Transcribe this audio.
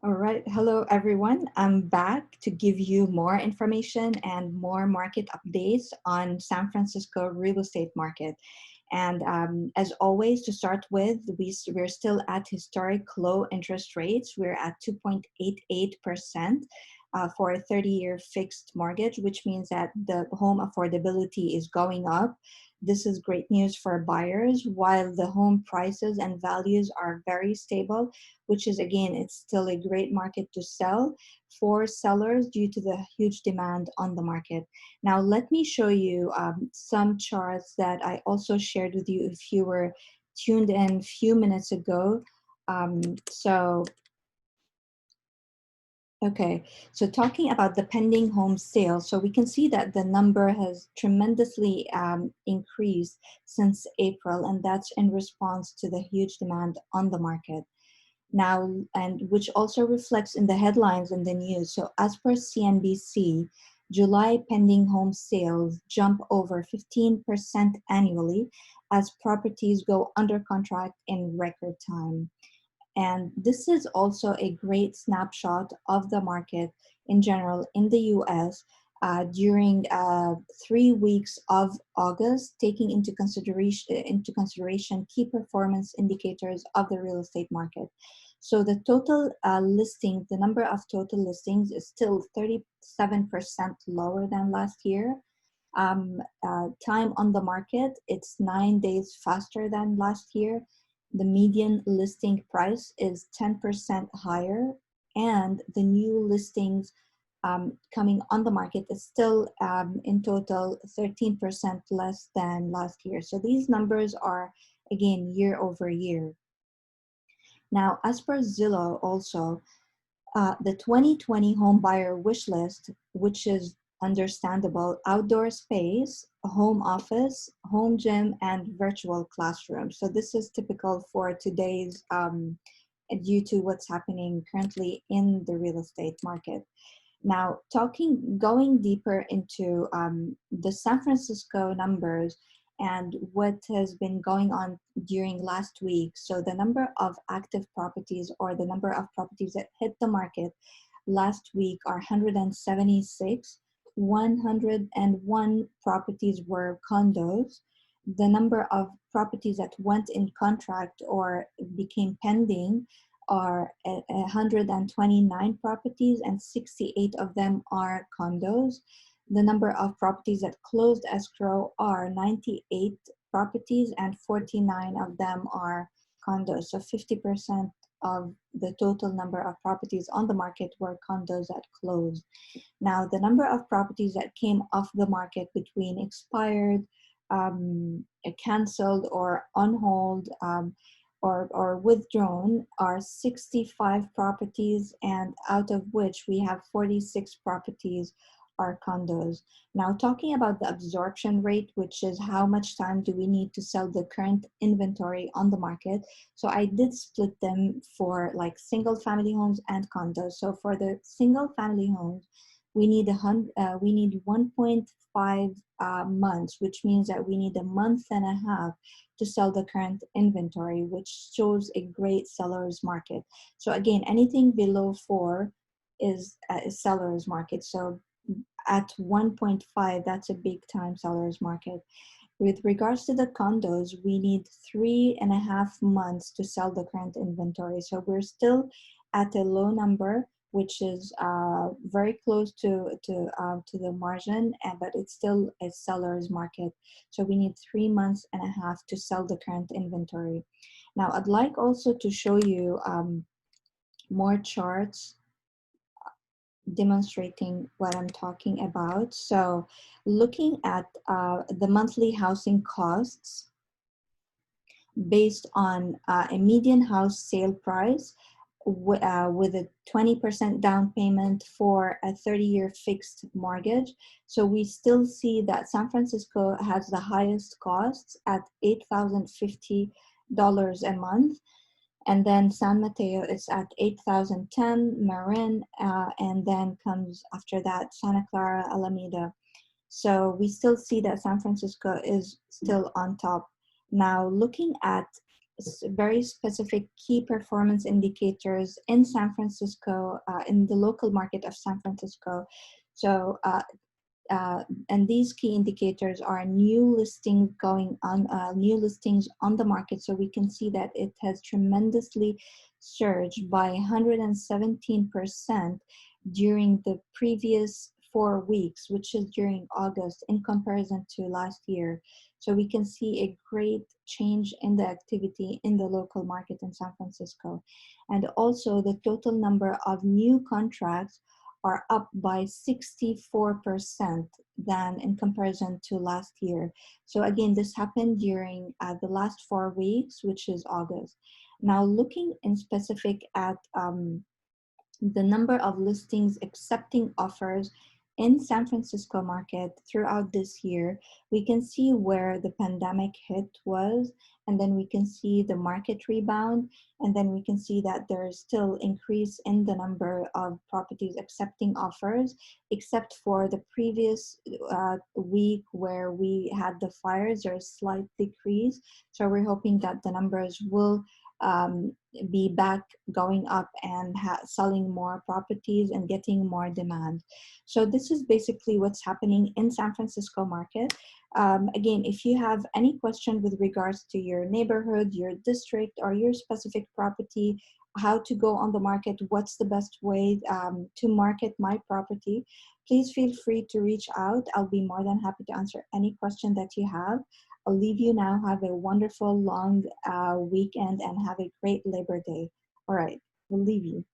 All right. Hello, everyone. I'm back to give you more information and more market updates on San Francisco real estate market. And as always, to start with, we're still at historic low interest rates. We're at 2.88% for a 30-year fixed mortgage, which means that the home affordability is going up. This is great news for buyers, while the home prices and values are very stable, which is, again, it's still a great market to sell for sellers due to the huge demand on the market. Now, let me show you some charts that I also shared with you if you were tuned in a few minutes ago. So Okay, so talking about the pending home sale, so we can see that the number has tremendously increased since April, and that's in response to the huge demand on the market now, and which also reflects in the headlines in the news. So, as per CNBC, July pending home sales jump over 15% annually as properties go under contract in record time. And this is also a great snapshot of the market in general in the US during 3 weeks of August, taking into consideration key performance indicators of the real estate market. So the total listings, the number of total listings is still 37% lower than last year. Time on the market, it's 9 days faster than last year. The median listing price is 10% higher, and the new listings coming on the market is still in total 13% less than last year. So these numbers are, again, year over year. Now, as per Zillow, also, the 2020 home buyer wish list, which is understandable: outdoor space, a home office, home gym, and virtual classroom. So this is typical for today's, due to what's happening currently in the real estate market. Now, going deeper into the San Francisco numbers and what has been going on during last week. So, the number of active properties, or the number of properties that hit the market last week, are 176. 101 properties were condos. The number of properties that went in contract or became pending are 129 properties, and 68 of them are condos. The number of properties that closed escrow are 98 properties, and 49 of them are condos. So 50% of the total number of properties on the market were condos that closed. Now, the number of properties that came off the market between expired, canceled, or on hold, or withdrawn are 65 properties, and out of which we have 46 properties are condos. Now, talking about the absorption rate, which is how much time do we need to sell the current inventory on the market. So I did split them for like single family homes and condos. So for the single family homes, we need 1.5 months, which means that we need a month and a half to sell the current inventory, which shows a great seller's market. So again, anything below 4 is a seller's market. So at 1.5, that's a big time seller's market. With regards to the condos, we need 3.5 months to sell the current inventory. So we're still at a low number, which is very close to the margin, but it's still a seller's market. So we need 3.5 months to sell the current inventory. Now, I'd like also to show you more charts demonstrating what I'm talking about. So looking at the monthly housing costs based on a median house sale price with a 20% down payment for a 30-year fixed mortgage. So we still see that San Francisco has the highest costs at $8,050 a month. And then San Mateo is at 8,010, Marin, and then comes after that Santa Clara, Alameda. So we still see that San Francisco is still on top. Now, looking at very specific key performance indicators in San Francisco, in the local market of San Francisco. So, and these key indicators are new listings going on, new listings on the market. So we can see that it has tremendously surged by 117% during the previous 4 weeks, which is during August, in comparison to last year. So we can see a great change in the activity in the local market in San Francisco. And also the total number of new contracts are up by 64% than in comparison to last year. So again, this happened during the last 4 weeks, which is August. Now looking in specific at the number of listings accepting offers in San Francisco market throughout this year, we can see where the pandemic hit was, and then we can see the market rebound, and then we can see that there is still increase in the number of properties accepting offers, except for the previous week where we had the fires. There's slight decrease. So we're hoping that the numbers will be back going up and selling more properties and getting more demand. So this is basically what's happening in San Francisco market. Again, if you have any question with regards to your neighborhood, your district, or your specific property, how to go on the market, what's the best way to market my property, please feel free to reach out. I'll be more than happy to answer any question that you have. I'll leave you now. Have a wonderful long weekend and have a great Labor Day. All right, we'll leave you.